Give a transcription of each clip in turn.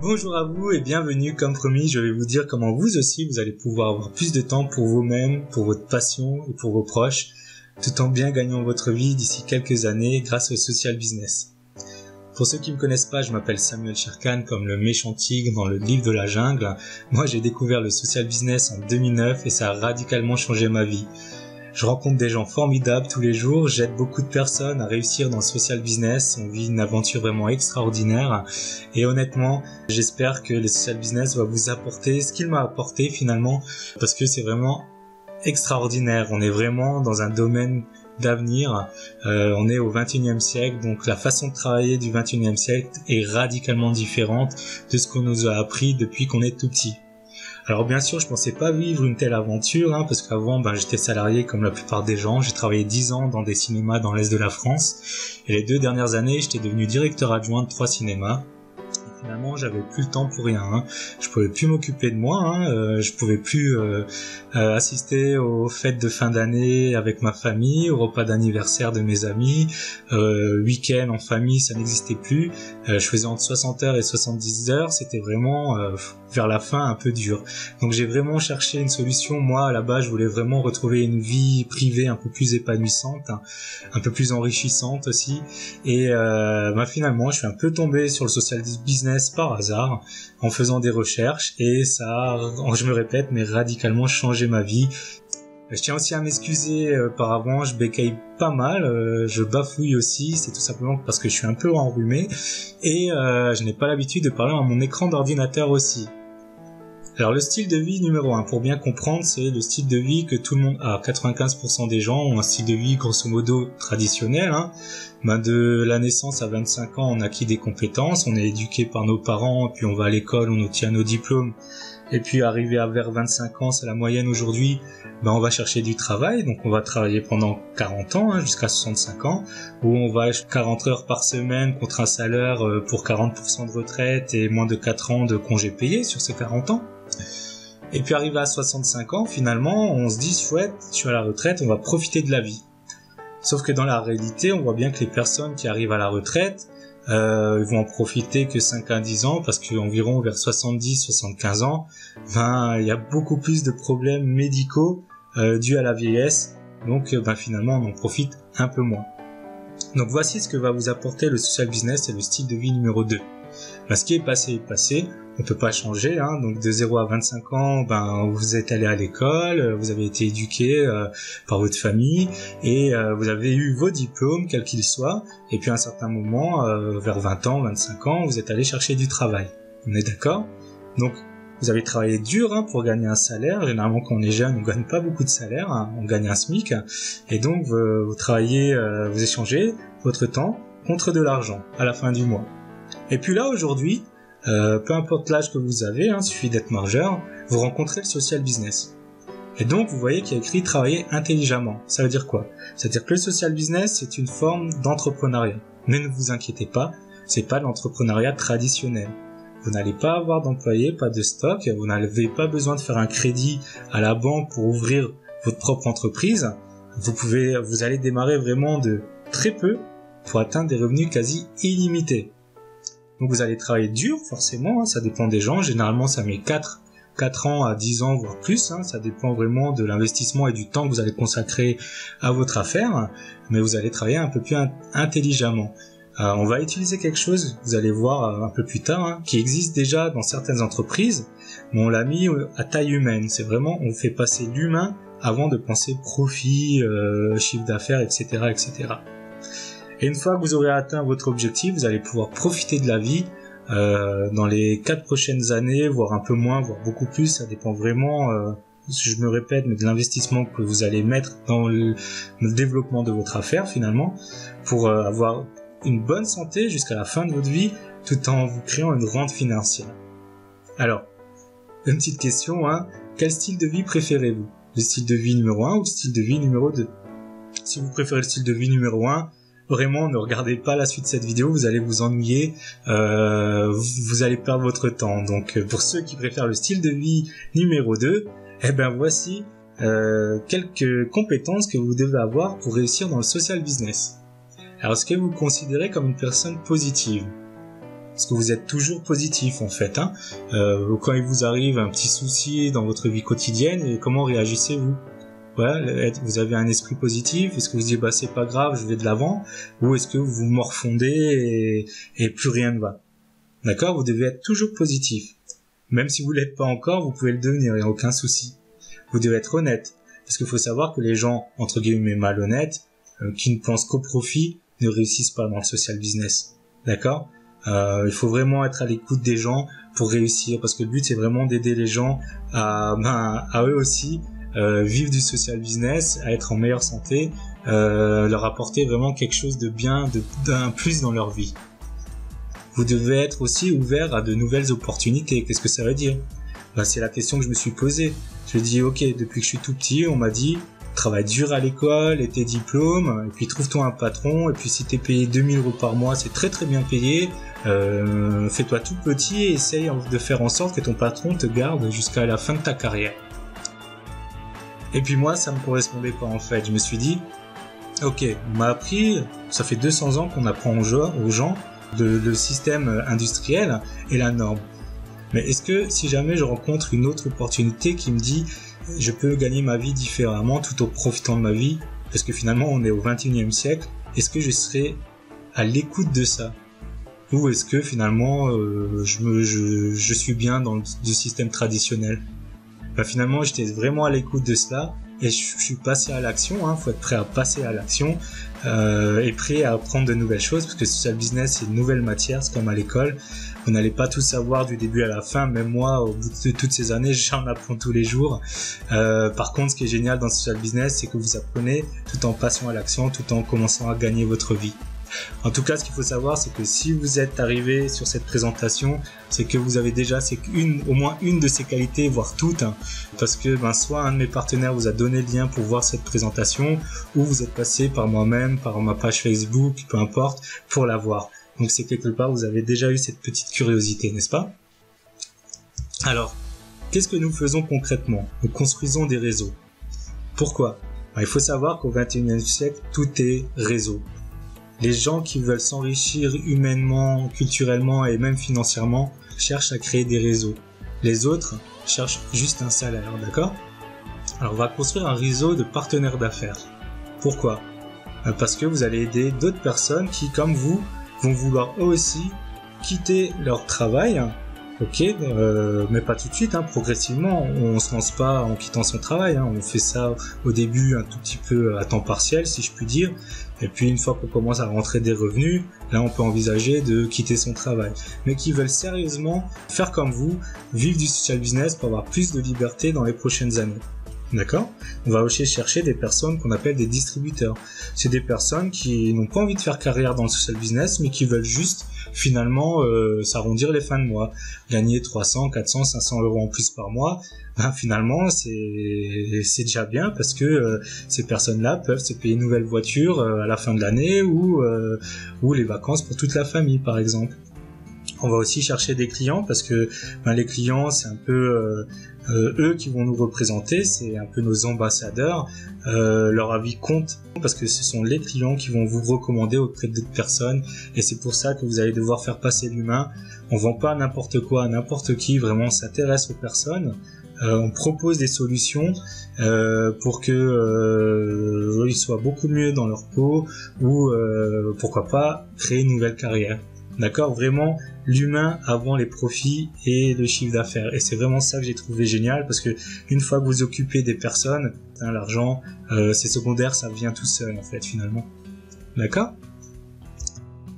Bonjour à vous et bienvenue. Comme promis, je vais vous dire comment vous aussi vous allez pouvoir avoir plus de temps pour vous-même, pour votre passion et pour vos proches, tout en bien gagnant votre vie d'ici quelques années grâce au social business. Pour ceux qui me connaissent pas, je m'appelle Samuel Cherkan, comme le méchant tigre dans le livre de la jungle. Moi, j'ai découvert le social business en 2009 et ça a radicalement changé ma vie. Je rencontre des gens formidables tous les jours, j'aide beaucoup de personnes à réussir dans le social business, on vit une aventure vraiment extraordinaire et honnêtement, j'espère que le social business va vous apporter ce qu'il m'a apporté finalement parce que c'est vraiment extraordinaire, on est vraiment dans un domaine d'avenir, on est au 21e siècle, donc la façon de travailler du 21e siècle est radicalement différente de ce qu'on nous a appris depuis qu'on est tout petit. Alors bien sûr, je pensais pas vivre une telle aventure, parce qu'avant, j'étais salarié comme la plupart des gens. J'ai travaillé 10 ans dans des cinémas dans l'Est de la France. Et les 2 dernières années, j'étais devenu directeur adjoint de 3 cinémas. Et finalement, j'avais plus le temps pour rien. Je pouvais plus m'occuper de moi. Je pouvais plus assister aux fêtes de fin d'année avec ma famille, aux repas d'anniversaire de mes amis, week-end en famille, ça n'existait plus. Je faisais entre 60 heures et 70 heures. C'était vraiment vers la fin un peu dur. Donc j'ai vraiment cherché une solution. Moi à la base je voulais vraiment retrouver une vie privée un peu plus épanouissante, un peu plus enrichissante aussi. Et finalement je suis un peu tombé sur le social business par hasard en faisant des recherches et ça a, je me répète, mais radicalement changé ma vie. Je tiens aussi à m'excuser par avant, je bégaye pas mal, je bafouille aussi, c'est tout simplement parce que je suis un peu enrhumé et je n'ai pas l'habitude de parler à mon écran d'ordinateur aussi. Alors le style de vie numéro 1, pour bien comprendre, c'est le style de vie que tout le monde a. 95% des gens ont un style de vie grosso modo traditionnel. De la naissance à 25 ans, on acquit des compétences, on est éduqué par nos parents, puis on va à l'école, on obtient nos diplômes. Et puis arrivé à vers 25 ans, c'est la moyenne aujourd'hui, on va chercher du travail, donc on va travailler pendant 40 ans, jusqu'à 65 ans, où on va 40 heures par semaine contre un salaire pour 40% de retraite et moins de 4 ans de congés payés sur ces 40 ans. Et puis arrivé à 65 ans, finalement, on se dit chouette, je suis à la retraite, on va profiter de la vie. Sauf que dans la réalité, on voit bien que les personnes qui arrivent à la retraite, ils vont en profiter que 5 à 10 ans parce qu'environ vers 70-75 ans, il y a beaucoup plus de problèmes médicaux dus à la vieillesse. Donc finalement, on en profite un peu moins. Donc voici ce que va vous apporter le social business et le style de vie numéro 2. Ce qui est passé, on peut pas changer, donc de 0 à 25 ans, vous êtes allé à l'école, vous avez été éduqué par votre famille et vous avez eu vos diplômes, quels qu'ils soient, et puis à un certain moment, vers 20 ans, 25 ans, vous êtes allé chercher du travail. On est d'accord ? Donc vous avez travaillé dur pour gagner un salaire. Généralement quand on est jeune, on gagne pas beaucoup de salaire, on gagne un SMIC, et donc vous travaillez, vous échangez votre temps contre de l'argent à la fin du mois. Et puis là aujourd'hui, peu importe l'âge que vous avez, suffit d'être majeur, vous rencontrez le social business. Et donc vous voyez qu'il y a écrit travailler intelligemment. Ça veut dire quoi ? C'est-à-dire que le social business c'est une forme d'entrepreneuriat. Mais ne vous inquiétez pas, c'est pas l'entrepreneuriat traditionnel. Vous n'allez pas avoir d'employés, pas de stock, vous n'avez pas besoin de faire un crédit à la banque pour ouvrir votre propre entreprise. Vous allez démarrer vraiment de très peu pour atteindre des revenus quasi illimités. Donc vous allez travailler dur forcément, ça dépend des gens, généralement ça met 4 ans à 10 ans voire plus, ça dépend vraiment de l'investissement et du temps que vous allez consacrer à votre affaire, mais vous allez travailler un peu plus intelligemment. On va utiliser quelque chose, vous allez voir un peu plus tard, qui existe déjà dans certaines entreprises, mais on l'a mis à taille humaine, c'est vraiment on fait passer l'humain avant de penser profit, chiffre d'affaires, etc., etc. Et une fois que vous aurez atteint votre objectif, vous allez pouvoir profiter de la vie dans les 4 prochaines années, voire un peu moins, voire beaucoup plus. Ça dépend vraiment, je me répète, mais de l'investissement que vous allez mettre dans le développement de votre affaire finalement, pour avoir une bonne santé jusqu'à la fin de votre vie, tout en vous créant une rente financière. Alors, une petite question, quel style de vie préférez-vous ? Le style de vie numéro 1 ou le style de vie numéro 2 ? Si vous préférez le style de vie numéro 1, vraiment, ne regardez pas la suite de cette vidéo, vous allez vous ennuyer, vous allez perdre votre temps. Donc, pour ceux qui préfèrent le style de vie numéro 2, voici quelques compétences que vous devez avoir pour réussir dans le social business. Alors, est-ce que vous vous considérez comme une personne positive ? Est-ce que vous êtes toujours positif en fait, hein? Quand il vous arrive un petit souci dans votre vie quotidienne, et comment réagissez-vous? Voilà, vous avez un esprit positif? Est-ce que vous dites bah c'est pas grave, je vais de l'avant? Ou est-ce que vous vous morfondez et plus rien ne va? D'accord? Vous devez être toujours positif. Même si vous l'êtes pas encore, vous pouvez le devenir, il n'y a aucun souci. Vous devez être honnête. Parce qu'il faut savoir que les gens, entre guillemets, malhonnêtes, qui ne pensent qu'au profit, ne réussissent pas dans le social business. D'accord? Il faut vraiment être à l'écoute des gens pour réussir. Parce que le but, c'est vraiment d'aider les gens à eux aussi, vivre du social business, à être en meilleure santé, leur apporter vraiment quelque chose de bien, d'un plus dans leur vie. Vous devez être aussi ouvert à de nouvelles opportunités. Qu'est-ce que ça veut dire? Ben, c'est la question que je me suis posée. Je me dis, ok, depuis que je suis tout petit, on m'a dit, travaille dur à l'école, et tes diplômes, et puis trouve-toi un patron, et puis si t'es payé 2000 € par mois, c'est très très bien payé, fais-toi tout petit et essaye de faire en sorte que ton patron te garde jusqu'à la fin de ta carrière. Et puis moi, ça me correspondait pas en fait. Je me suis dit, ok, on m'a appris, ça fait 200 ans qu'on apprend aux gens le système industriel et la norme. Mais est-ce que si jamais je rencontre une autre opportunité qui me dit je peux gagner ma vie différemment tout en profitant de ma vie, parce que finalement on est au 21e siècle, est-ce que je serai à l'écoute de ça? Ou est-ce que finalement je suis bien dans le système traditionnel? Ben, finalement j'étais vraiment à l'écoute de cela et je suis passé à l'action, hein, faut être prêt à passer à l'action et prêt à apprendre de nouvelles choses, parce que social business c'est une nouvelle matière, c'est comme à l'école. Vous n'allez pas tout savoir du début à la fin, même moi, au bout de toutes ces années, j'en apprends tous les jours. Par contre, ce qui est génial dans le social business, c'est que vous apprenez tout en passant à l'action, tout en commençant à gagner votre vie. En tout cas, ce qu'il faut savoir, c'est que si vous êtes arrivé sur cette présentation, c'est que vous avez déjà au moins une de ces qualités, voire toutes, hein, parce que soit un de mes partenaires vous a donné le lien pour voir cette présentation, ou vous êtes passé par moi-même, par ma page Facebook, peu importe, pour la voir. Donc c'est quelque part, vous avez déjà eu cette petite curiosité, n'est-ce pas? Alors, qu'est-ce que nous faisons concrètement? Nous construisons des réseaux. Pourquoi? Il faut savoir qu'au XXIe siècle, tout est réseau. Les gens qui veulent s'enrichir humainement, culturellement et même financièrement cherchent à créer des réseaux. Les autres cherchent juste un salaire, d'accord? Alors on va construire un réseau de partenaires d'affaires. Pourquoi? Parce que vous allez aider d'autres personnes qui, comme vous, vont vouloir eux aussi quitter leur travail, ok, mais pas tout de suite, hein, progressivement. On se lance pas en quittant son travail, hein, on fait ça au début un tout petit peu à temps partiel, si je puis dire, et puis une fois qu'on commence à rentrer des revenus, là on peut envisager de quitter son travail. Mais qui veulent sérieusement faire comme vous, vivre du social business pour avoir plus de liberté dans les prochaines années. D'accord? On va aussi chercher des personnes qu'on appelle des distributeurs. C'est des personnes qui n'ont pas envie de faire carrière dans le social business, mais qui veulent juste, finalement, s'arrondir les fins de mois. Gagner 300, 400, 500 € en plus par mois. Finalement, c'est déjà bien parce que ces personnes-là peuvent se payer une nouvelle voiture à la fin de l'année ou les vacances pour toute la famille, par exemple. On va aussi chercher des clients parce que les clients, c'est un peu eux qui vont nous représenter, c'est un peu nos ambassadeurs. Leur avis compte parce que ce sont les clients qui vont vous recommander auprès d'autres personnes, et c'est pour ça que vous allez devoir faire passer l'humain. On vend pas n'importe quoi à n'importe qui, vraiment on s'intéresse aux personnes. On propose des solutions pour que ils soient beaucoup mieux dans leur peau, ou pourquoi pas créer une nouvelle carrière. D'accord, vraiment l'humain avant les profits et le chiffre d'affaires. Et c'est vraiment ça que j'ai trouvé génial, parce que une fois que vous occupez des personnes, l'argent, c'est secondaire, ça vient tout seul en fait finalement. D'accord?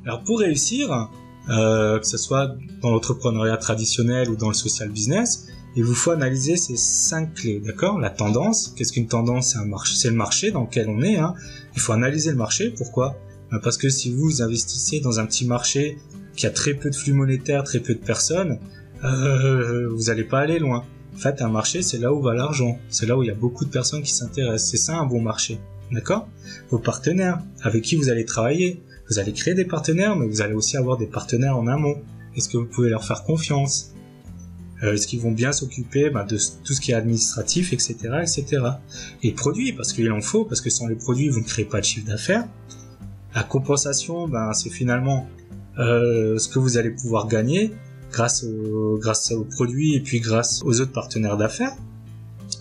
Alors pour réussir, que ce soit dans l'entrepreneuriat traditionnel ou dans le social business, il vous faut analyser ces 5 clés, d'accord? La tendance, qu'est-ce qu'une tendance? C'est le marché dans lequel on est, hein. Il faut analyser le marché, pourquoi? Parce que si vous investissez dans un petit marché qui a très peu de flux monétaires, très peu de personnes, vous n'allez pas aller loin. En fait, un marché, c'est là où va l'argent. C'est là où il y a beaucoup de personnes qui s'intéressent. C'est ça un bon marché. D'accord? Vos partenaires, avec qui vous allez travailler. Vous allez créer des partenaires, mais vous allez aussi avoir des partenaires en amont. Est-ce que vous pouvez leur faire confiance? Est-ce qu'ils vont bien s'occuper de tout ce qui est administratif, etc., etc. Et produits, parce qu'il en faut, parce que sans les produits, vous ne créez pas de chiffre d'affaires. La compensation, c'est finalement ce que vous allez pouvoir gagner grâce aux produits et puis grâce aux autres partenaires d'affaires.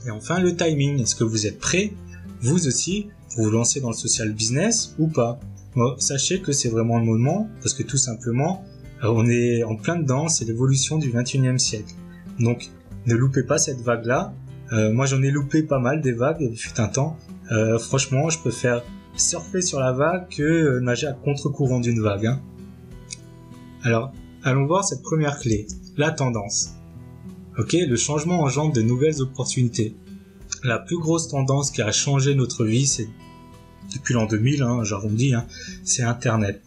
Et enfin, le timing. Est-ce que vous êtes prêt, vous aussi, pour vous lancer dans le social business ou pas? Bon, sachez que c'est vraiment le moment, parce que tout simplement, on est en plein dedans, c'est l'évolution du 21e siècle. Donc, ne loupez pas cette vague-là. Moi, j'en ai loupé pas mal des vagues, il fut un temps. Franchement, je préfère surfer sur la vague que nager à contre-courant d'une vague. Hein. Alors, allons voir cette première clé, la tendance. Ok, le changement engendre de nouvelles opportunités. La plus grosse tendance qui a changé notre vie, c'est depuis l'an 2000, hein, j'arrondis, hein, c'est Internet.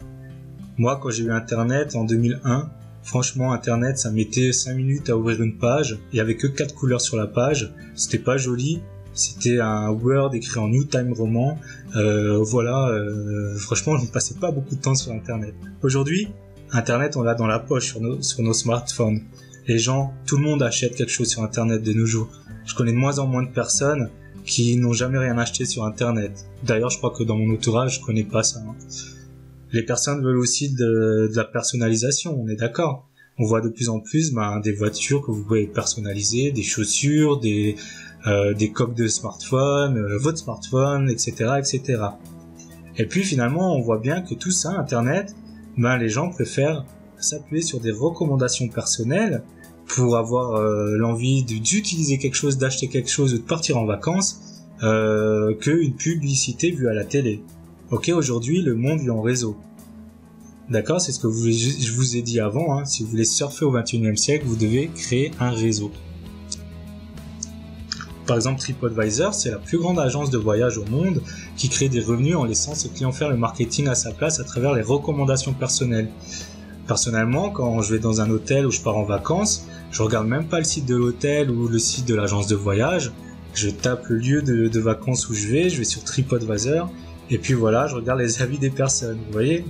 Moi, quand j'ai eu Internet en 2001, franchement, Internet, ça mettait 5 minutes à ouvrir une page. Il y avait que 4 couleurs sur la page. C'était pas joli. C'était un Word écrit en New Time Roman. Franchement, je ne passais pas beaucoup de temps sur Internet. Aujourd'hui, Internet, on l'a dans la poche sur nos smartphones. Les gens, tout le monde achète quelque chose sur Internet de nos jours. Je connais de moins en moins de personnes qui n'ont jamais rien acheté sur Internet. D'ailleurs, je crois que dans mon entourage, je connais pas ça. Hein. Les personnes veulent aussi de la personnalisation, on est d'accord. On voit de plus en plus des voitures que vous pouvez personnaliser, des chaussures, des coques de smartphone, votre smartphone, etc., etc. Et puis finalement, on voit bien que tout ça, Internet, les gens préfèrent s'appuyer sur des recommandations personnelles pour avoir l'envie d'utiliser quelque chose, d'acheter quelque chose ou de partir en vacances qu'une publicité vue à la télé. Ok, aujourd'hui, le monde vit en réseau. D'accord, c'est ce que je vous ai dit avant. Hein. Si vous voulez surfer au 21e siècle, vous devez créer un réseau. Par exemple, TripAdvisor, c'est la plus grande agence de voyage au monde qui crée des revenus en laissant ses clients faire le marketing à sa place à travers les recommandations personnelles. Personnellement, quand je vais dans un hôtel où je pars en vacances, je regarde même pas le site de l'hôtel ou le site de l'agence de voyage. Je tape le lieu de vacances où je vais sur TripAdvisor. Et puis voilà, je regarde les avis des personnes. Vous voyez,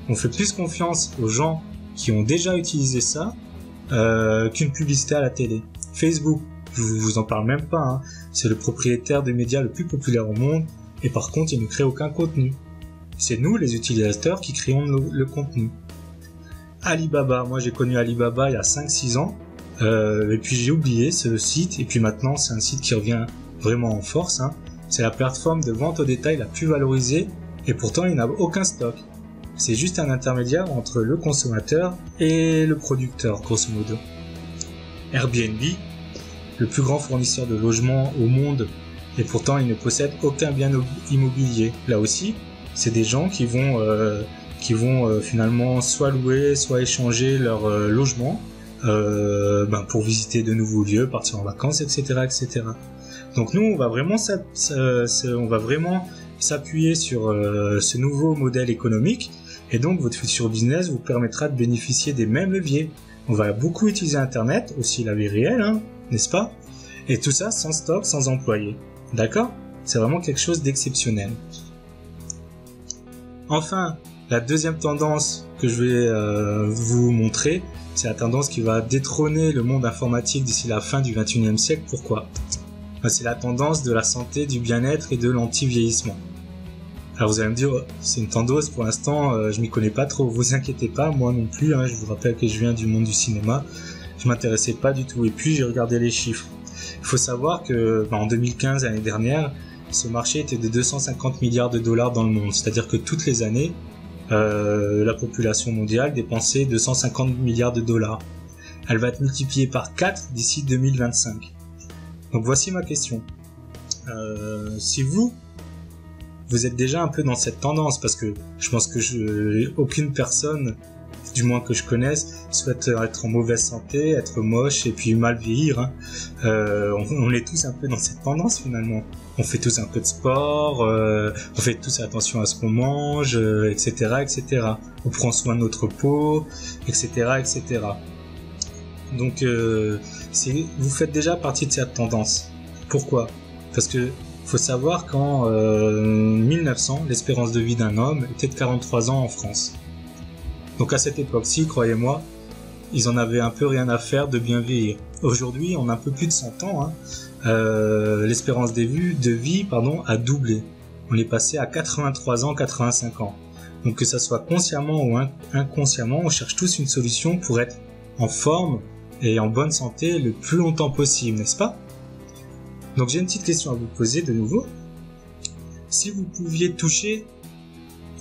on fait plus confiance aux gens qui ont déjà utilisé ça qu'une publicité à la télé. Facebook, je vous en parle même pas. Hein. C'est le propriétaire des médias le plus populaire au monde. Et par contre, il ne crée aucun contenu. C'est nous, les utilisateurs, qui créons le contenu. Alibaba, moi j'ai connu Alibaba il y a 5-6 ans. Et puis j'ai oublié ce site. Et puis maintenant, c'est un site qui revient vraiment en force. Hein. C'est la plateforme de vente au détail la plus valorisée et pourtant il n'a aucun stock. C'est juste un intermédiaire entre le consommateur et le producteur, grosso modo. Airbnb, le plus grand fournisseur de logements au monde et pourtant il ne possède aucun bien immobilier. Là aussi, c'est des gens qui vont finalement soit louer, soit échanger leur logement pour visiter de nouveaux lieux, partir en vacances, etc., etc. Donc nous, on va vraiment s'appuyer sur ce nouveau modèle économique et donc votre futur business vous permettra de bénéficier des mêmes leviers. On va beaucoup utiliser Internet, aussi la vie réelle, hein, n'est-ce pas? Et tout ça sans stock, sans employés. D'accord? C'est vraiment quelque chose d'exceptionnel. Enfin, la deuxième tendance que je vais vous montrer, c'est la tendance qui va détrôner le monde informatique d'ici la fin du 21e siècle. Pourquoi? C'est la tendance de la santé, du bien-être et de l'anti-vieillissement. Alors vous allez me dire, c'est une tendance pour l'instant, je m'y connais pas trop, vous inquiétez pas, moi non plus, hein, je vous rappelle que je viens du monde du cinéma, je m'intéressais pas du tout, et puis j'ai regardé les chiffres. Il faut savoir que en 2015, l'année dernière, ce marché était de 250 milliards de dollars dans le monde, c'est-à-dire que toutes les années, la population mondiale dépensait 250 milliards de dollars. Elle va être multipliée par 4 d'ici 2025. Donc voici ma question. Si vous êtes déjà un peu dans cette tendance, parce que je pense que aucune personne, du moins que je connaisse, souhaite être en mauvaise santé, être moche et puis mal vieillir. Hein. On est tous un peu dans cette tendance finalement. On fait tous un peu de sport, on fait tous attention à ce qu'on mange, etc., etc. On prend soin de notre peau, etc., etc. Donc vous faites déjà partie de cette tendance. Pourquoi? Parce que faut savoir qu'en 1900, l'espérance de vie d'un homme était de 43 ans en France. Donc à cette époque-ci, croyez-moi, ils en avaient un peu rien à faire de bien vieillir. Aujourd'hui, on a un peu plus de 100 ans. Hein. L'espérance de vie a doublé. On est passé à 83 ans, 85 ans. Donc que ça soit consciemment ou inconsciemment, on cherche tous une solution pour être en forme et en bonne santé le plus longtemps possible, n'est-ce pas? Donc j'ai une petite question à vous poser de nouveau. Si vous pouviez toucher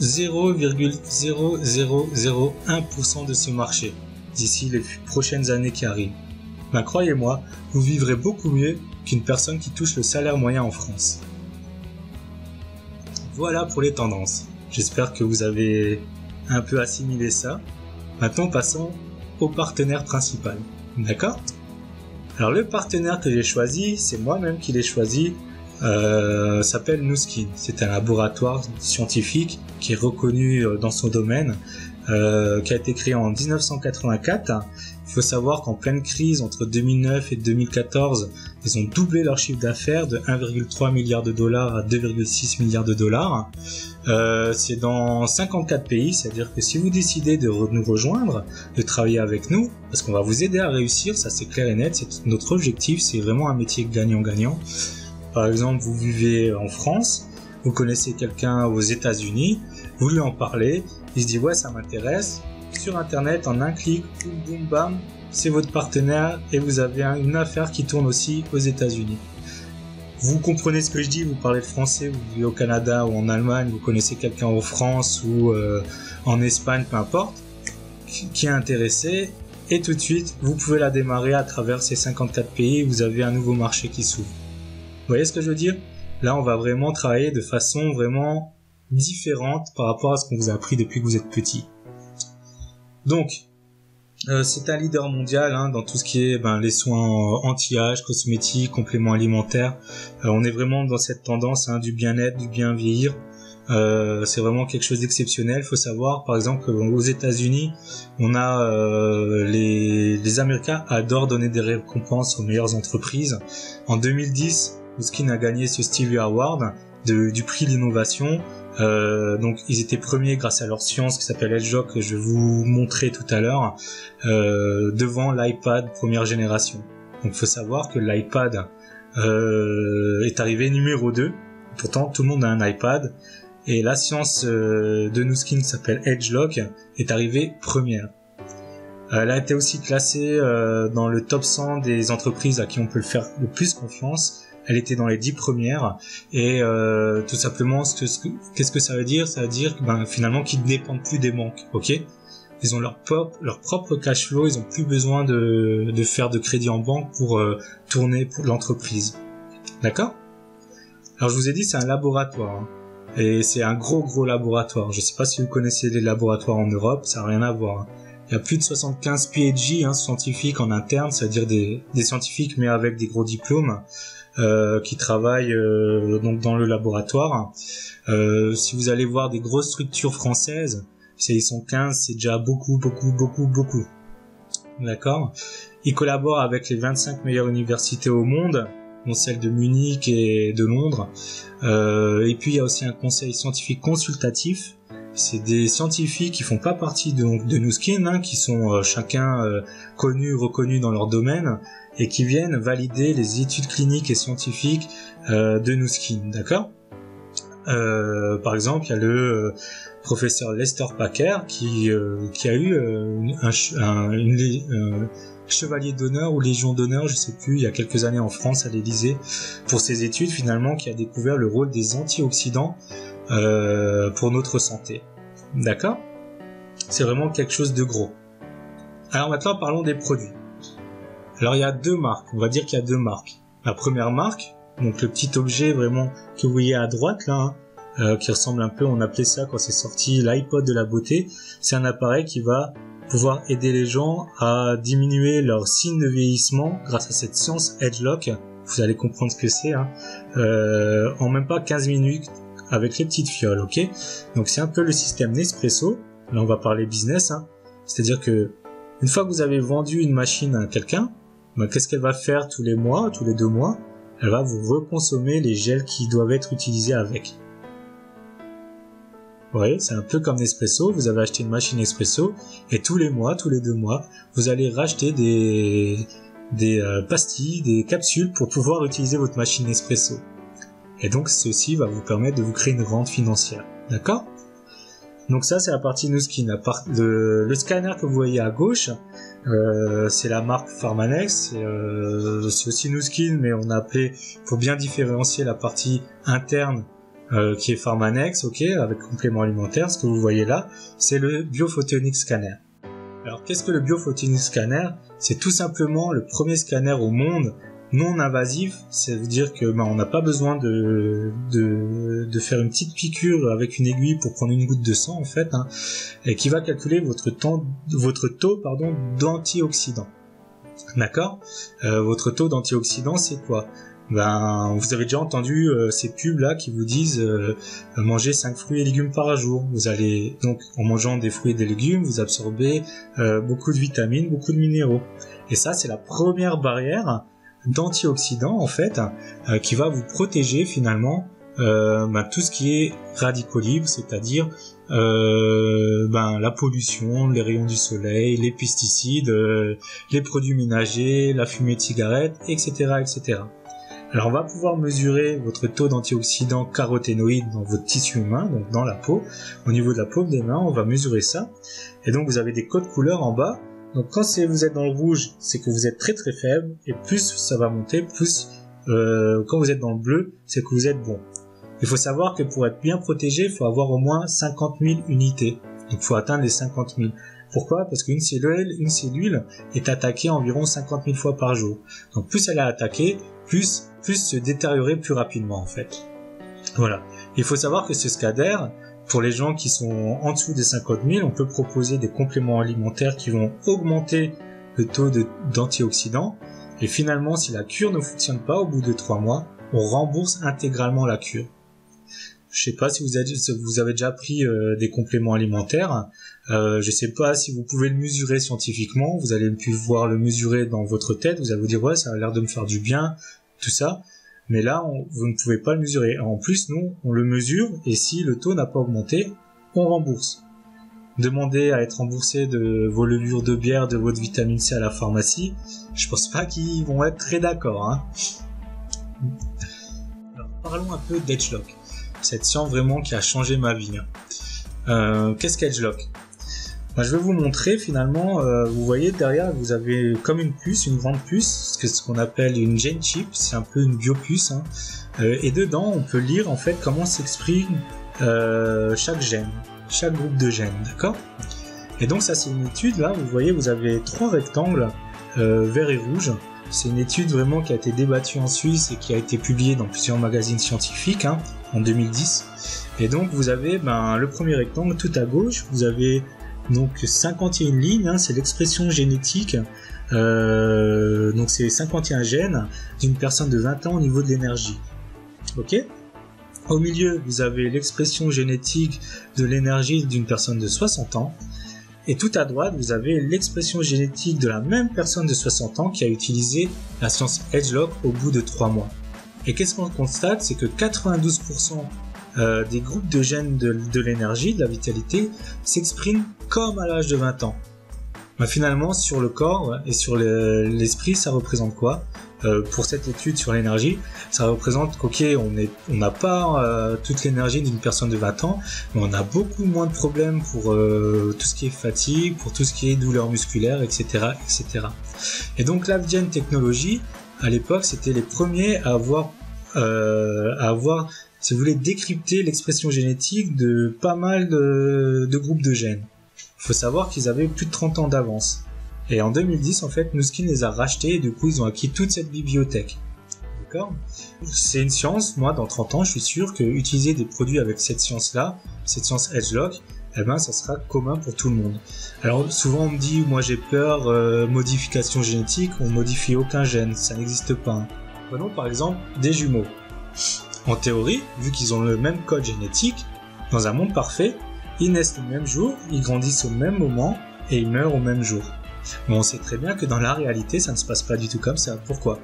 0,0001% de ce marché d'ici les prochaines années qui arrivent, ben croyez-moi, vous vivrez beaucoup mieux qu'une personne qui touche le salaire moyen en France. Voilà pour les tendances. J'espère que vous avez un peu assimilé ça. Maintenant, passons au partenaire principal. D'accord? Alors, le partenaire que j'ai choisi, c'est moi-même qui l'ai choisi, s'appelle Nu Skin. C'est un laboratoire scientifique qui est reconnu dans son domaine, qui a été créé en 1984. Il faut savoir qu'en pleine crise entre 2009 et 2014, ils ont doublé leur chiffre d'affaires de 1,3 milliard de dollars à 2,6 milliards de dollars. C'est dans 54 pays, c'est-à-dire que si vous décidez de nous rejoindre, de travailler avec nous, parce qu'on va vous aider à réussir, ça c'est clair et net, c'est notre objectif, c'est vraiment un métier gagnant-gagnant. Par exemple, vous vivez en France, vous connaissez quelqu'un aux États-Unis, vous lui en parlez, il se dit ouais ça m'intéresse. Sur internet, en un clic, boum boum bam, c'est votre partenaire et vous avez une affaire qui tourne aussi aux États-Unis. Vous comprenez ce que je dis, vous parlez le français, vous vivez au Canada ou en Allemagne, vous connaissez quelqu'un en France ou en Espagne, peu importe, qui est intéressé, et tout de suite, vous pouvez la démarrer à travers ces 54 pays, vous avez un nouveau marché qui s'ouvre. Vous voyez ce que je veux dire? Là, on va vraiment travailler de façon vraiment différente par rapport à ce qu'on vous a appris depuis que vous êtes petit. Donc, c'est un leader mondial dans tout ce qui est les soins anti-âge, cosmétiques, compléments alimentaires. On est vraiment dans cette tendance du bien-être, du bien vieillir. C'est vraiment quelque chose d'exceptionnel. Il faut savoir, par exemple, aux États-Unis, on a les Américains adorent donner des récompenses aux meilleures entreprises. En 2010, Nu Skin a gagné ce Stevie Award du prix de l'innovation. Donc ils étaient premiers grâce à leur science qui s'appelle EdgeLock, que je vais vous montrer tout à l'heure, devant l'iPad première génération. Donc il faut savoir que l'iPad est arrivé numéro 2. Pourtant tout le monde a un iPad, et la science de Nu Skin qui s'appelle EdgeLock est arrivée première. Elle a été aussi classée dans le top 100 des entreprises à qui on peut le faire le plus confiance. Elle était dans les 10 premières, et tout simplement, qu'est-ce que ça veut dire? Ça veut dire finalement qu'ils ne dépendent plus des banques, ok? Ils ont leur propre cash flow, ils ont plus besoin de faire de crédit en banque pour tourner pour l'entreprise. D'accord? Alors je vous ai dit, c'est un laboratoire, et c'est un gros laboratoire. Je sais pas si vous connaissez les laboratoires en Europe, ça n'a rien à voir. Il y a plus de 75 PhD scientifiques en interne, c'est-à-dire des scientifiques mais avec des gros diplômes. Qui travaillent donc dans le laboratoire. Si vous allez voir des grosses structures françaises, ils sont 15, c'est déjà beaucoup. D'accord? Ils collaborent avec les 25 meilleures universités au monde, dont celles de Munich et de Londres. Et puis il y a aussi un conseil scientifique consultatif. C'est des scientifiques qui font pas partie de Nu Skin, qui sont chacun connus, reconnus dans leur domaine, et qui viennent valider les études cliniques et scientifiques de Nu Skin, d'accord? Par exemple, il y a le professeur Lester Packer qui a eu un chevalier d'honneur ou légion d'honneur, je sais plus, il y a quelques années en France à l'Élysée, pour ses études finalement, qui a découvert le rôle des antioxydants pour notre santé. D'accord? C'est vraiment quelque chose de gros. Alors maintenant, parlons des produits. Alors il y a deux marques, on va dire qu'il y a deux marques. La première marque, donc le petit objet vraiment que vous voyez à droite là, qui ressemble un peu, on appelait ça quand c'est sorti l'iPod de la beauté, c'est un appareil qui va pouvoir aider les gens à diminuer leurs signes de vieillissement grâce à cette science EdgeLock. Vous allez comprendre ce que c'est, en même pas 15 minutes avec les petites fioles, ok? Donc c'est un peu le système Nespresso, là on va parler business, c'est-à-dire que une fois que vous avez vendu une machine à quelqu'un, qu'est-ce qu'elle va faire tous les mois, tous les 2 mois? Elle va vous reconsommer les gels qui doivent être utilisés avec. Vous voyez, c'est un peu comme Nespresso, vous avez acheté une machine Nespresso, et tous les mois, tous les 2 mois, vous allez racheter des pastilles, des capsules pour pouvoir utiliser votre machine Nespresso. Et donc ceci va vous permettre de vous créer une rente financière. D'accord? Donc ça, c'est la partie NuSkin. Le scanner que vous voyez à gauche, c'est la marque Pharmanex. C'est aussi NuSkin, mais on a appelé, pour bien différencier la partie interne qui est Pharmanex, ok, avec complément alimentaire. Ce que vous voyez là, c'est le Biophotonic Scanner. Alors, qu'est-ce que le Biophotonic Scanner? C'est tout simplement le premier scanner au monde non invasif. Ça veut dire que on n'a pas besoin de faire une petite piqûre avec une aiguille pour prendre une goutte de sang en fait, hein, et qui va calculer votre taux d'antioxydants. D'accord. Votre taux d'antioxydants, c'est quoi? Vous avez déjà entendu ces pubs là qui vous disent manger 5 fruits et légumes par jour. Vous allez donc, en mangeant des fruits et des légumes, vous absorbez beaucoup de vitamines, beaucoup de minéraux. Et ça, c'est la première barrière d'antioxydants en fait, qui va vous protéger finalement tout ce qui est radicaux libres, c'est-à-dire la pollution, les rayons du soleil, les pesticides, les produits ménagers, la fumée de cigarette, etc., etc. Alors on va pouvoir mesurer votre taux d'antioxydants caroténoïdes dans votre tissu humain, donc dans la peau. Au niveau de la paume des mains, on va mesurer ça. Et donc vous avez des codes couleurs en bas. Donc quand vous êtes dans le rouge, c'est que vous êtes très très faible, et plus ça va monter, plus quand vous êtes dans le bleu, c'est que vous êtes bon. Il faut savoir que pour être bien protégé, il faut avoir au moins 50 000 unités. Donc il faut atteindre les 50 000. Pourquoi? Parce qu'une cellule est attaquée environ 50 000 fois par jour. Donc plus elle est attaquée, plus se détériorer plus rapidement en fait. Voilà. Il faut savoir que ce scanner, pour les gens qui sont en dessous des 50 000, on peut proposer des compléments alimentaires qui vont augmenter le taux d'antioxydants. Et finalement, si la cure ne fonctionne pas au bout de 3 mois, on rembourse intégralement la cure. Je sais pas si vous avez déjà pris des compléments alimentaires. Je sais pas si vous pouvez le mesurer scientifiquement. Vous allez pouvoir le mesurer dans votre tête. Vous allez vous dire ouais, ça a l'air de me faire du bien, tout ça. Mais là, vous ne pouvez pas le mesurer. En plus, nous, on le mesure et si le taux n'a pas augmenté, on rembourse. Demandez à être remboursé de vos levures de bière, de votre vitamine C à la pharmacie. Je pense pas qu'ils vont être très d'accord, hein. Alors, parlons un peu d'Edgelock. Cette science vraiment qui a changé ma vie. Qu'est-ce qu'Edgelock? Je vais vous montrer finalement, vous voyez derrière vous avez comme une puce, une grande puce, ce qu'on appelle une gene chip, c'est un peu une biopuce, hein, et dedans on peut lire en fait comment s'exprime chaque gène, chaque groupe de gènes, d'accord? Et donc ça c'est une étude, là vous voyez vous avez 3 rectangles vert et rouge. C'est une étude vraiment qui a été débattue en Suisse et qui a été publiée dans plusieurs magazines scientifiques, hein, en 2010. Et donc vous avez le premier rectangle tout à gauche, vous avez donc 51 lignes, hein, c'est l'expression génétique, donc c'est 51 gènes d'une personne de 20 ans au niveau de l'énergie. Ok. Au milieu, vous avez l'expression génétique de l'énergie d'une personne de 60 ans. Et tout à droite, vous avez l'expression génétique de la même personne de 60 ans qui a utilisé la science Edgelock au bout de 3 mois. Et qu'est-ce qu'on constate? C'est que 92% des groupes de gènes de l'énergie, de la vitalité, s'expriment comme à l'âge de 20 ans. Finalement, sur le corps et sur l'esprit, ça représente quoi? Pour cette étude sur l'énergie, ça représente qu'ok, on n'a pas toute l'énergie d'une personne de 20 ans, mais on a beaucoup moins de problèmes pour tout ce qui est fatigue, pour tout ce qui est douleur musculaire, etc., etc. Et donc l'Avgen Technologies, à l'époque, c'était les premiers à avoir, si vous voulez, décrypter l'expression génétique de pas mal de groupes de gènes. Il faut savoir qu'ils avaient plus de 30 ans d'avance. Et en 2010, en fait, NuSkin les a rachetés et du coup, ils ont acquis toute cette bibliothèque. D'accord? C'est une science, moi, dans 30 ans, je suis sûr que utiliser des produits avec cette science-là, cette science Edgelock, ça sera commun pour tout le monde. Alors, souvent, on me dit, moi, j'ai peur, modification génétique, on modifie aucun gène, ça n'existe pas. Hein. Prenons, par exemple, des jumeaux. En théorie, vu qu'ils ont le même code génétique, dans un monde parfait, ils naissent le même jour, ils grandissent au même moment et ils meurent au même jour. Mais on sait très bien que dans la réalité, ça ne se passe pas du tout comme ça. Pourquoi?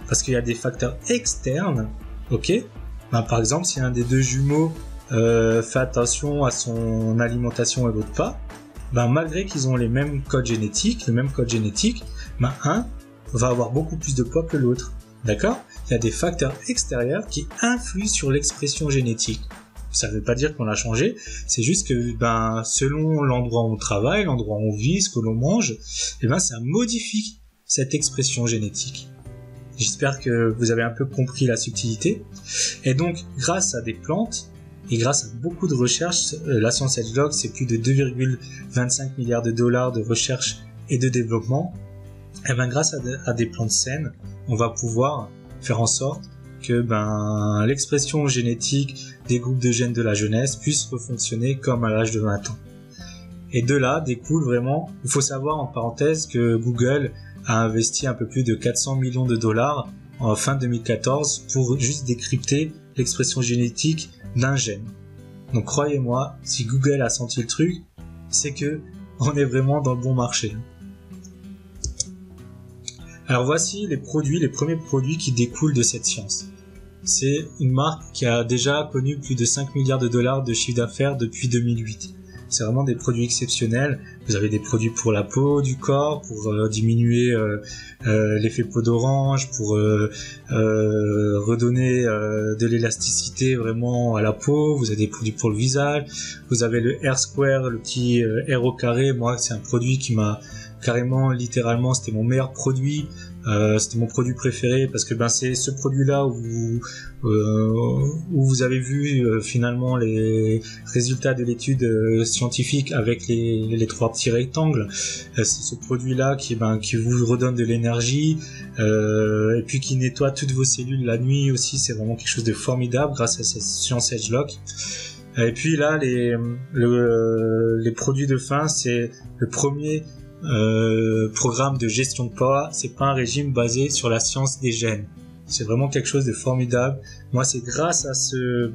Parce qu'il y a des facteurs externes, ok? Par exemple, si un des deux jumeaux fait attention à son alimentation et l'autre pas, malgré qu'ils ont les mêmes codes génétiques, un va avoir beaucoup plus de poids que l'autre. D'accord? Il y a des facteurs extérieurs qui influent sur l'expression génétique. Ça veut pas dire qu'on l'a changé, c'est juste que selon l'endroit où on travaille, l'endroit où on vit, ce que l'on mange, ça modifie cette expression génétique. J'espère que vous avez un peu compris la subtilité. Et donc, grâce à des plantes et grâce à beaucoup de recherches, la Science Edgelog, c'est plus de 2,25 milliards de dollars de recherche et de développement. Et grâce à des plantes saines, on va pouvoir faire en sorte que l'expression génétique des groupes de gènes de la jeunesse puisse refonctionner comme à l'âge de 20 ans. Et de là découle vraiment, il faut savoir en parenthèse que Google a investi un peu plus de 400 millions de dollars en fin 2014 pour juste décrypter l'expression génétique d'un gène. Donc croyez-moi, si Google a senti le truc, c'est que on est vraiment dans le bon marché. Alors voici les premiers produits qui découlent de cette science. C'est une marque qui a déjà connu plus de 5 milliards de dollars de chiffre d'affaires depuis 2008. C'est vraiment des produits exceptionnels. Vous avez des produits pour la peau du corps, pour diminuer l'effet peau d'orange, pour redonner de l'élasticité vraiment à la peau. Vous avez des produits pour le visage. Vous avez le Hair Square, le petit R au carré. Moi, c'est un produit qui m'a carrément, littéralement, c'était mon meilleur produit. C'était mon produit préféré parce que c'est ce produit-là où vous avez vu finalement les résultats de l'étude scientifique avec les trois petits rectangles. C'est ce produit-là qui vous redonne de l'énergie et puis qui nettoie toutes vos cellules la nuit aussi. C'est vraiment quelque chose de formidable grâce à cette Science Edgelog. Et puis là, les produits de fin, c'est le premier programme de gestion de poids. C'est pas un régime basé sur la science des gènes. C'est vraiment quelque chose de formidable. Moi, c'est grâce à ce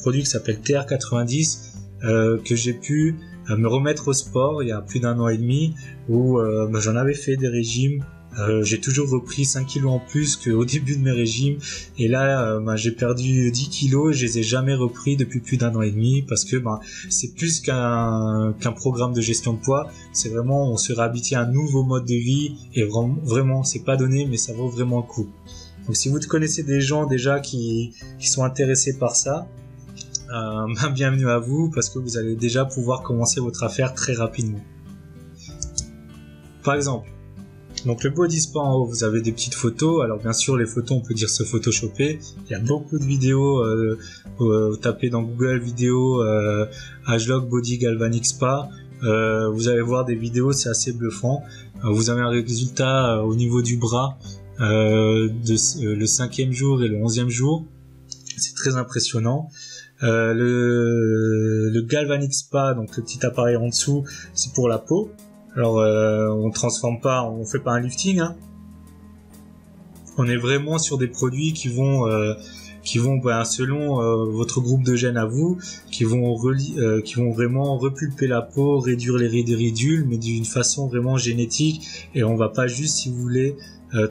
produit qui s'appelle TR90 que j'ai pu me remettre au sport il y a plus d'1 an et demi où j'en avais fait des régimes. J'ai toujours repris 5 kilos en plus qu'au début de mes régimes et là j'ai perdu 10 kilos, je les ai jamais repris depuis plus d'1 an et demi parce que c'est plus qu'un programme de gestion de poids, c'est vraiment on se réhabitue à un nouveau mode de vie et vraiment c'est pas donné mais ça vaut vraiment le coup. Donc si vous connaissez des gens déjà qui sont intéressés par ça, bienvenue à vous parce que vous allez déjà pouvoir commencer votre affaire très rapidement. Par exemple, donc le body spa en haut, vous avez des petites photos. Alors bien sûr les photos on peut dire se photoshopper. Il y a beaucoup de vidéos, vous tapez dans Google vidéo Edgelog Body Galvanic Spa. Vous allez voir des vidéos, c'est assez bluffant. Vous avez un résultat au niveau du bras le 5e jour et le 11e jour. C'est très impressionnant. Le Galvanic Spa, donc le petit appareil en dessous, c'est pour la peau. Alors on transforme pas, on fait pas un lifting, hein. On est vraiment sur des produits qui vont selon votre groupe de gènes à vous, qui vont vraiment repulper la peau, réduire les ridules, mais d'une façon vraiment génétique. Et on va pas juste, si vous voulez,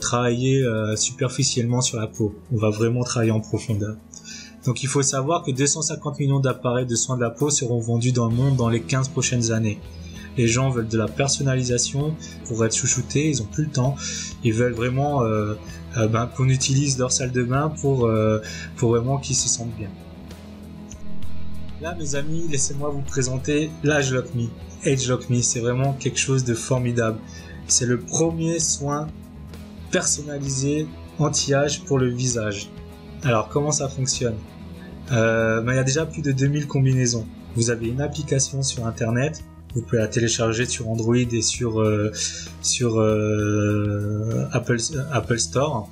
travailler superficiellement sur la peau. On va vraiment travailler en profondeur. Donc il faut savoir que 250 millions d'appareils de soins de la peau seront vendus dans le monde dans les 15 prochaines années. Les gens veulent de la personnalisation pour être chouchoutés, ils ont plus le temps. Ils veulent vraiment qu'on utilise leur salle de bain pour vraiment qu'ils se sentent bien. Là, mes amis, laissez-moi vous présenter l'Edgelog Me. Edgelog Me, c'est vraiment quelque chose de formidable. C'est le premier soin personnalisé anti-âge pour le visage. Alors, comment ça fonctionne ? Il y a déjà plus de 2000 combinaisons. Vous avez une application sur Internet. Vous pouvez la télécharger sur Android et sur Apple Store.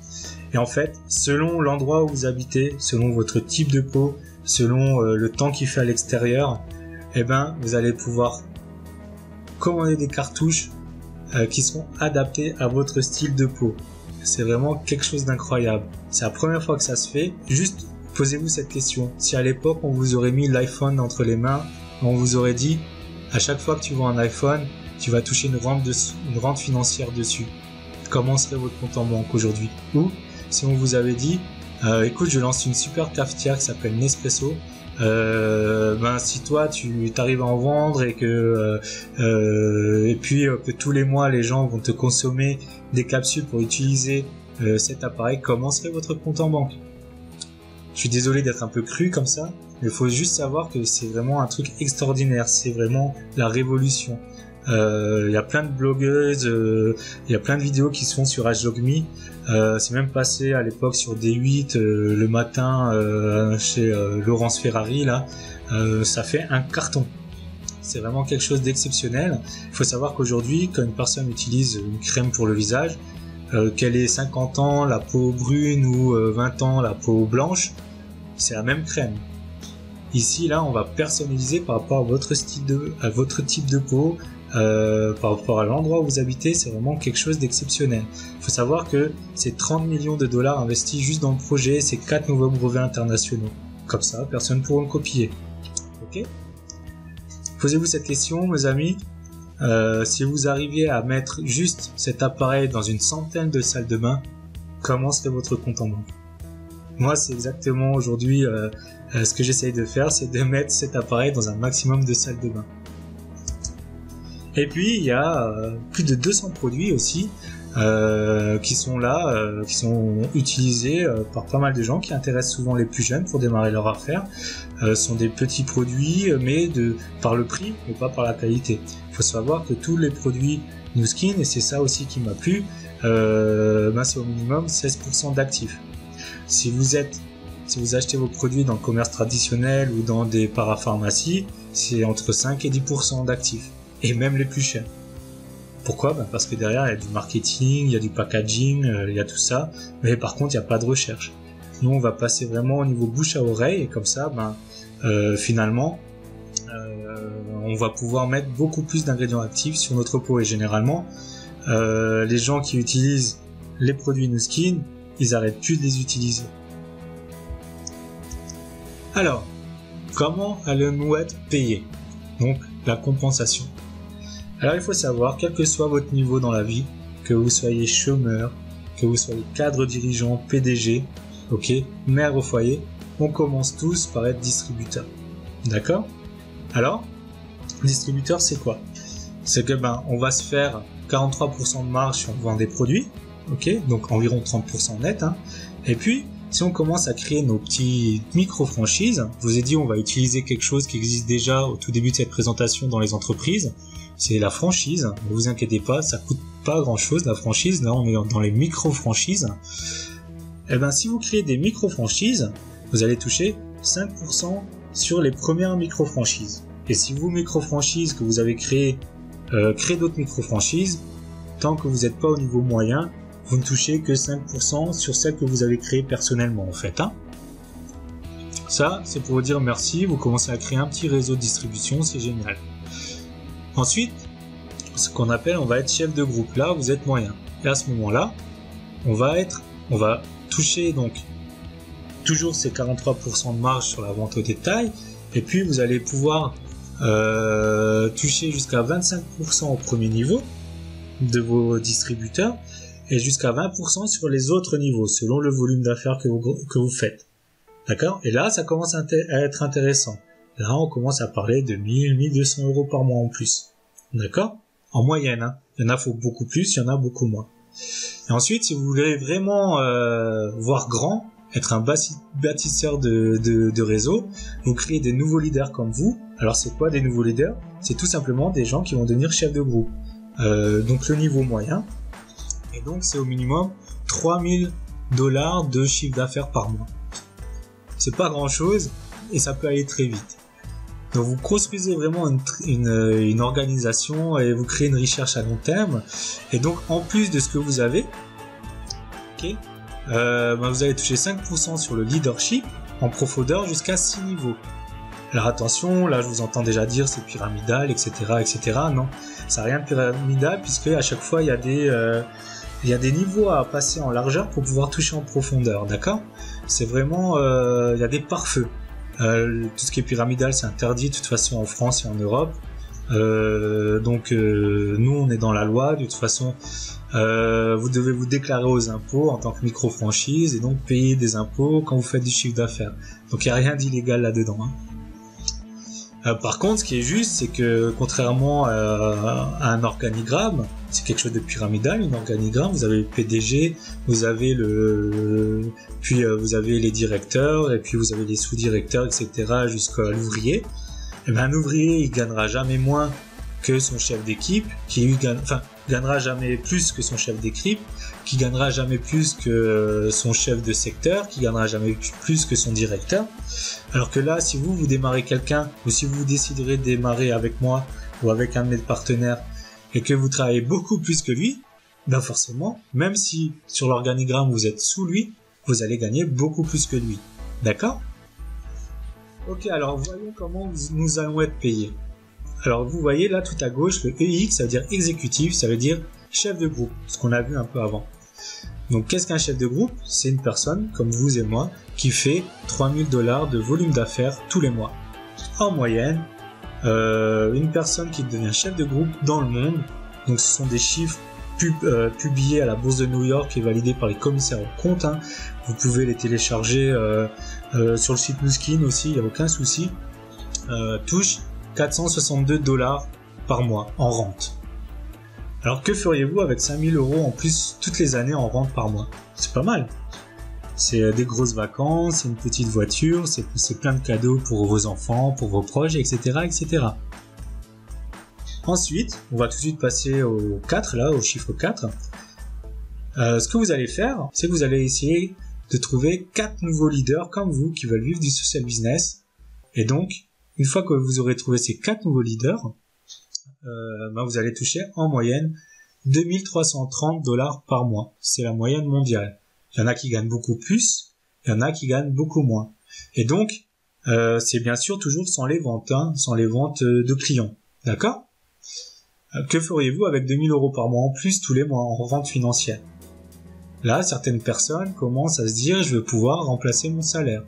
Et en fait, selon l'endroit où vous habitez, selon votre type de peau, selon le temps qu'il fait à l'extérieur, vous allez pouvoir commander des cartouches qui seront adaptées à votre style de peau. C'est vraiment quelque chose d'incroyable. C'est la première fois que ça se fait. Juste posez-vous cette question. Si à l'époque on vous aurait mis l'iPhone entre les mains, on vous aurait dit à chaque fois que tu vois un iPhone, tu vas toucher une rente financière dessus. Comment serait votre compte en banque aujourd'hui ? Ou si on vous avait dit, écoute, je lance une super cafetière qui s'appelle Nespresso. Si toi tu arrives à en vendre et que tous les mois les gens vont te consommer des capsules pour utiliser cet appareil, comment serait votre compte en banque ? Je suis désolé d'être un peu cru comme ça, mais il faut juste savoir que c'est vraiment un truc extraordinaire, c'est vraiment la révolution. Il y a plein de blogueuses, il y a plein de vidéos qui se font sur HLogMe. C'est même passé à l'époque sur D8 le matin chez Laurence Ferrari là. Ça fait un carton. C'est vraiment quelque chose d'exceptionnel. Il faut savoir qu'aujourd'hui, quand une personne utilise une crème pour le visage, qu'elle ait 50 ans, la peau brune ou 20 ans, la peau blanche, c'est la même crème. Ici, là, on va personnaliser par rapport à votre type de peau, par rapport à l'endroit où vous habitez. C'est vraiment quelque chose d'exceptionnel. Il faut savoir que c'est 30 millions de dollars investis juste dans le projet, c'est 4 nouveaux brevets internationaux. Comme ça, personne ne pourra le copier. Ok ? Posez-vous cette question, mes amis. Si vous arriviez à mettre juste cet appareil dans une centaine de salles de bain, comment serait votre compte en banque? Moi, c'est exactement aujourd'hui ce que j'essaye de faire, c'est de mettre cet appareil dans un maximum de salles de bain. Et puis, il y a plus de 200 produits aussi qui sont là, qui sont utilisés par pas mal de gens qui intéressent souvent les plus jeunes pour démarrer leur affaire. Ce sont des petits produits, mais par le prix, mais pas par la qualité. Il faut savoir que tous les produits Nu Skin, et c'est ça aussi qui m'a plu, c'est au minimum 16% d'actifs. Si vous achetez vos produits dans le commerce traditionnel ou dans des parapharmacies, c'est entre 5 et 10% d'actifs, et même les plus chers. Pourquoi ? Parce que derrière, il y a du marketing, il y a du packaging, il y a tout ça, mais par contre, il n'y a pas de recherche. Nous, on va passer vraiment au niveau bouche à oreille, et comme ça, finalement, on va pouvoir mettre beaucoup plus d'ingrédients actifs sur notre peau. Et généralement, les gens qui utilisent les produits Nu Skin, ils arrêtent plus de les utiliser. Alors, comment allons-nous être payés ? Donc, la compensation. Alors, il faut savoir, quel que soit votre niveau dans la vie, que vous soyez chômeur, que vous soyez cadre dirigeant, PDG, ok, mère au foyer, on commence tous par être distributeur. D'accord ? Alors, distributeur, c'est quoi ? C'est que on va se faire 43% de marge si on vend des produits, ok, donc environ 30% net, hein. Et puis, si on commence à créer nos petites micro-franchises, je vous ai dit, on va utiliser quelque chose qui existe déjà au tout début de cette présentation dans les entreprises, c'est la franchise. Ne vous inquiétez pas, ça coûte pas grand chose la franchise, là on est dans les micro-franchises. Et si vous créez des micro-franchises, vous allez toucher 5% sur les premières micro-franchises. Et si vos micro-franchises que vous avez créées, créent d'autres micro-franchises, tant que vous n'êtes pas au niveau moyen, vous ne touchez que 5% sur celles que vous avez créées personnellement en fait. Hein. Ça, c'est pour vous dire merci, vous commencez à créer un petit réseau de distribution, c'est génial. Ensuite, ce qu'on appelle, on va être chef de groupe. Là, vous êtes moyen. Et à ce moment-là, on va toucher donc toujours ces 43% de marge sur la vente au détail. Et puis, vous allez pouvoir toucher jusqu'à 25% au premier niveau de vos distributeurs et jusqu'à 20% sur les autres niveaux selon le volume d'affaires que vous faites. D'accord ? Et là, ça commence à être intéressant. Là, on commence à parler de 1000, 1200 euros par mois en plus. D'accord ? En moyenne, hein. Il y en a faut beaucoup plus, il y en a beaucoup moins. Et ensuite, si vous voulez vraiment voir grand, être un bâtisseur de réseau, vous créez des nouveaux leaders comme vous. Alors, c'est quoi des nouveaux leaders ? C'est tout simplement des gens qui vont devenir chefs de groupe. Donc, le niveau moyen. Et donc, c'est au minimum 3000 $ de chiffre d'affaires par mois. C'est pas grand chose et ça peut aller très vite. Donc vous construisez vraiment une organisation et vous créez une recherche à long terme. Et donc en plus de ce que vous avez, okay, vous allez toucher 5% sur le leadership en profondeur jusqu'à 6 niveaux. Alors attention, là je vous entends déjà dire c'est pyramidal, etc., etc. Non, ça n'a rien de pyramidal puisque à chaque fois il y a des niveaux à passer en largeur pour pouvoir toucher en profondeur, d'accord ? C'est vraiment, il y a des pare-feux. Tout ce qui est pyramidal, c'est interdit de toute façon en France et en Europe. Donc nous, on est dans la loi. De toute façon, vous devez vous déclarer aux impôts en tant que micro-franchise et donc payer des impôts quand vous faites du chiffre d'affaires. Donc il n'y a rien d'illégal là-dedans. Hein. Par contre, ce qui est juste, c'est que contrairement à un organigramme, c'est quelque chose de pyramidal, un organigramme, vous avez le PDG, vous avez vous avez les directeurs, et puis vous avez les sous-directeurs, etc., jusqu'à l'ouvrier. Et ben, un ouvrier, il gagnera jamais moins que son chef d'équipe, gagnera jamais plus que son chef d'équipe, qui gagnera jamais plus que son chef de secteur, qui gagnera jamais plus que son directeur. Alors que là, si vous démarrez quelqu'un, ou si vous déciderez de démarrer avec moi, ou avec un de mes partenaires, et que vous travaillez beaucoup plus que lui, ben forcément, même si sur l'organigramme vous êtes sous lui, vous allez gagner beaucoup plus que lui. D'accord ? Ok, alors voyons comment nous allons être payés. Alors vous voyez là tout à gauche, le EX, ça veut dire exécutif, ça veut dire chef de groupe, ce qu'on a vu un peu avant. Donc qu'est-ce qu'un chef de groupe ? C'est une personne, comme vous et moi, qui fait $3000 de volume d'affaires tous les mois. En moyenne, une personne qui devient chef de groupe dans le monde, donc ce sont des chiffres publiés à la bourse de New York et validés par les commissaires aux comptes, hein. Vous pouvez les télécharger sur le site Nuskin aussi, il n'y a aucun souci, touche $462 par mois en rente. Alors que feriez-vous avec 5000 € en plus toutes les années en rente par mois ? C'est pas mal. C'est des grosses vacances, c'est une petite voiture, c'est plein de cadeaux pour vos enfants, pour vos proches, etc., etc. Ensuite, on va tout de suite passer au 4, là, au chiffre 4. Ce que vous allez faire, c'est que vous allez essayer de trouver 4 nouveaux leaders comme vous qui veulent vivre du social business. Et donc, une fois que vous aurez trouvé ces 4 nouveaux leaders, vous allez toucher en moyenne $2330 par mois. C'est la moyenne mondiale. Il y en a qui gagnent beaucoup plus, il y en a qui gagnent beaucoup moins. Et donc, c'est bien sûr toujours sans les ventes, sans les ventes de clients. D'accord ? Que feriez-vous avec 2000 € par mois en plus tous les mois en vente financière ? Là, certaines personnes commencent à se dire « je vais pouvoir remplacer mon salaire ».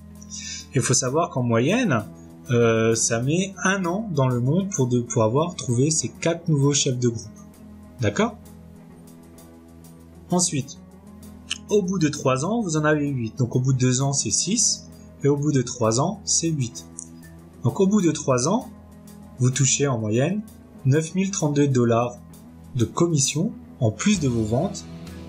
Il faut savoir qu'en moyenne, ça met 1 an dans le monde pour avoir trouvé ces 4 nouveaux chefs de groupe. D'accord ? Ensuite, au bout de 3 ans, vous en avez 8. Donc au bout de 2 ans, c'est 6. Et au bout de 3 ans, c'est 8. Donc au bout de 3 ans, vous touchez en moyenne $9032 de commission en plus de vos ventes.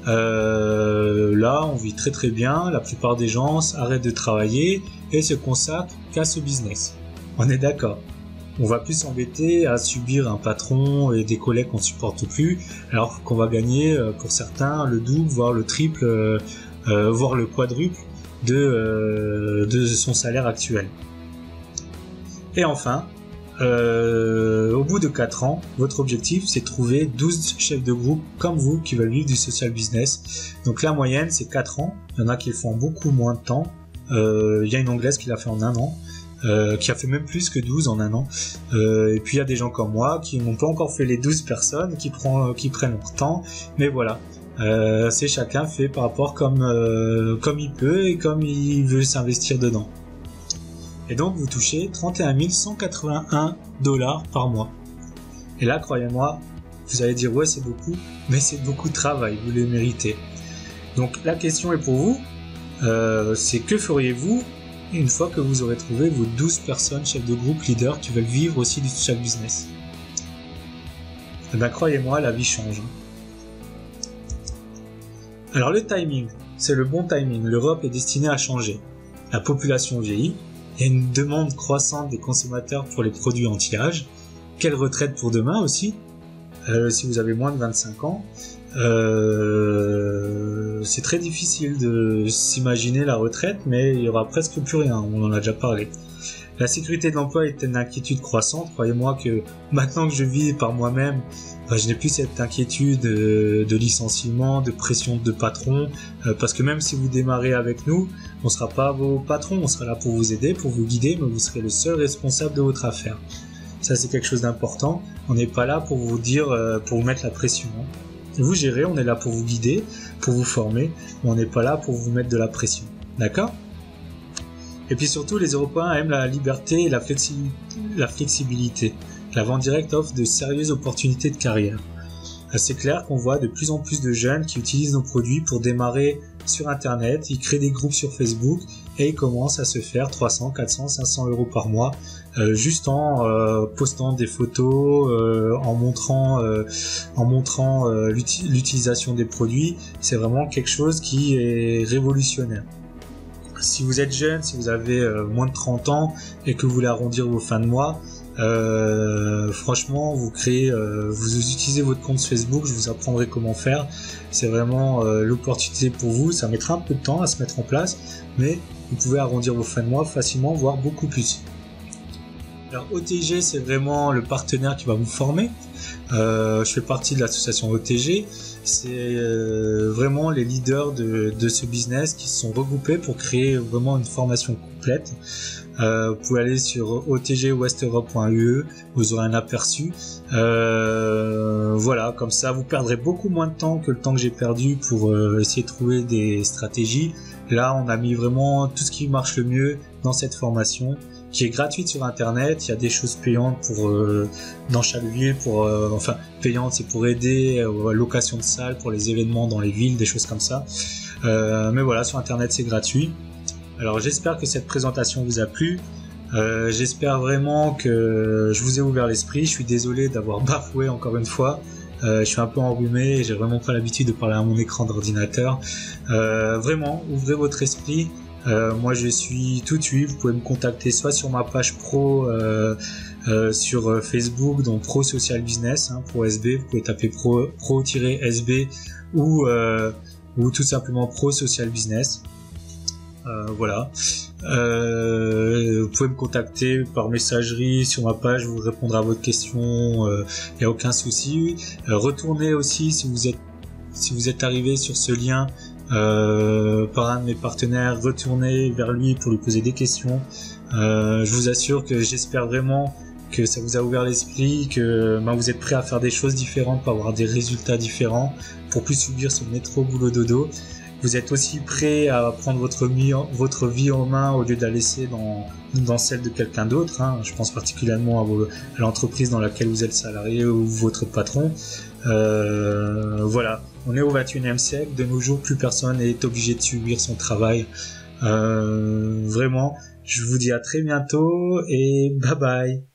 Là, on vit très très bien. La plupart des gens arrêtent de travailler et se consacrent qu'à ce business. On est d'accord. On va plus s'embêter à subir un patron et des collègues qu'on supporte plus, alors qu'on va gagner pour certains le double, voire le triple, voire le quadruple de son salaire actuel. Et enfin, au bout de 4 ans, votre objectif c'est de trouver 12 chefs de groupe comme vous qui veulent vivre du social business. Donc la moyenne c'est 4 ans, il y en a qui le font en beaucoup moins de temps. Il y a une Anglaise qui l'a fait en 1 an. Qui a fait même plus que 12 en 1 an. Et puis il y a des gens comme moi qui n'ont pas encore fait les 12 personnes, qui prennent leur temps, mais voilà. C'est chacun fait par rapport comme il peut et comme il veut s'investir dedans. Et donc vous touchez $31 181 par mois. Et là, croyez-moi, vous allez dire ouais c'est beaucoup, mais c'est beaucoup de travail, vous le méritez. Donc la question est pour vous, c'est que feriez-vous une fois que vous aurez trouvé vos 12 personnes, chefs de groupe, leaders, qui veulent vivre aussi du social business. Et bien croyez-moi, la vie change. Alors le timing, c'est le bon timing. L'Europe est destinée à changer. La population vieillit, il y a une demande croissante des consommateurs pour les produits anti-âge. Quelle retraite pour demain aussi, si vous avez moins de 25 ans. C'est très difficile de s'imaginer la retraite, mais il y aura presque plus rien, on en a déjà parlé. La sécurité de l'emploi est une inquiétude croissante, croyez-moi que maintenant que je vis par moi-même, je n'ai plus cette inquiétude de licenciement, de pression de patron, parce que même si vous démarrez avec nous, on ne sera pas vos patrons, on sera là pour vous aider, pour vous guider, mais vous serez le seul responsable de votre affaire. Ça c'est quelque chose d'important, on n'est pas là pour vous dire, pour vous mettre la pression. Vous gérez, on est là pour vous guider, pour vous former, mais on n'est pas là pour vous mettre de la pression. D'accord ? Et puis surtout, les Européens aiment la liberté et la flexibilité. La vente directe offre de sérieuses opportunités de carrière. C'est clair qu'on voit de plus en plus de jeunes qui utilisent nos produits pour démarrer sur Internet, ils créent des groupes sur Facebook et il commence à se faire 300, 400, 500 euros par mois juste en postant des photos, en montrant l'utilisation des produits. C'est vraiment quelque chose qui est révolutionnaire. Si vous êtes jeune, si vous avez moins de 30 ans et que vous voulez arrondir vos fins de mois, franchement, vous utilisez votre compte Facebook, je vous apprendrai comment faire. C'est vraiment l'opportunité pour vous. Ça mettra un peu de temps à se mettre en place, mais vous pouvez arrondir vos fins de mois facilement, voire beaucoup plus. Alors OTG, c'est vraiment le partenaire qui va vous former. Je fais partie de l'association OTG. C'est vraiment les leaders de ce business qui se sont regroupés pour créer vraiment une formation complète. Vous pouvez aller sur otgwesteurope.ue, vous aurez un aperçu. Voilà, comme ça vous perdrez beaucoup moins de temps que le temps que j'ai perdu pour essayer de trouver des stratégies. Là, on a mis vraiment tout ce qui marche le mieux dans cette formation, qui est gratuite sur internet. Il y a des choses payantes pour dans chaque ville, enfin payantes, c'est pour aider à la location de salles pour les événements dans les villes, des choses comme ça. Mais voilà, sur internet c'est gratuit. Alors j'espère que cette présentation vous a plu. J'espère vraiment que je vous ai ouvert l'esprit. Je suis désolé d'avoir bafoué encore une fois. Je suis un peu enrhumé et j'ai vraiment pas l'habitude de parler à mon écran d'ordinateur. Vraiment, ouvrez votre esprit. Moi je suis tout de suite. Vous pouvez me contacter soit sur ma page pro sur Facebook, donc Pro Social Business, Pro SB. Vous pouvez taper pro-SB ou tout simplement Pro Social Business. Voilà. Vous pouvez me contacter par messagerie sur ma page, je vous répondrai à votre question, y a aucun souci. Retournez aussi si vous êtes arrivé sur ce lien par un de mes partenaires, retournez vers lui pour lui poser des questions. Je vous assure que j'espère vraiment que ça vous a ouvert l'esprit, que vous êtes prêt à faire des choses différentes pour avoir des résultats différents, pour plus subir ce métro boulot dodo. Vous êtes aussi prêt à prendre votre vie en main au lieu de la laisser dans celle de quelqu'un d'autre. Je pense particulièrement à l'entreprise dans laquelle vous êtes salarié ou votre patron. Voilà, on est au 21e siècle. De nos jours, plus personne n'est obligé de subir son travail. Vraiment, je vous dis à très bientôt et bye bye.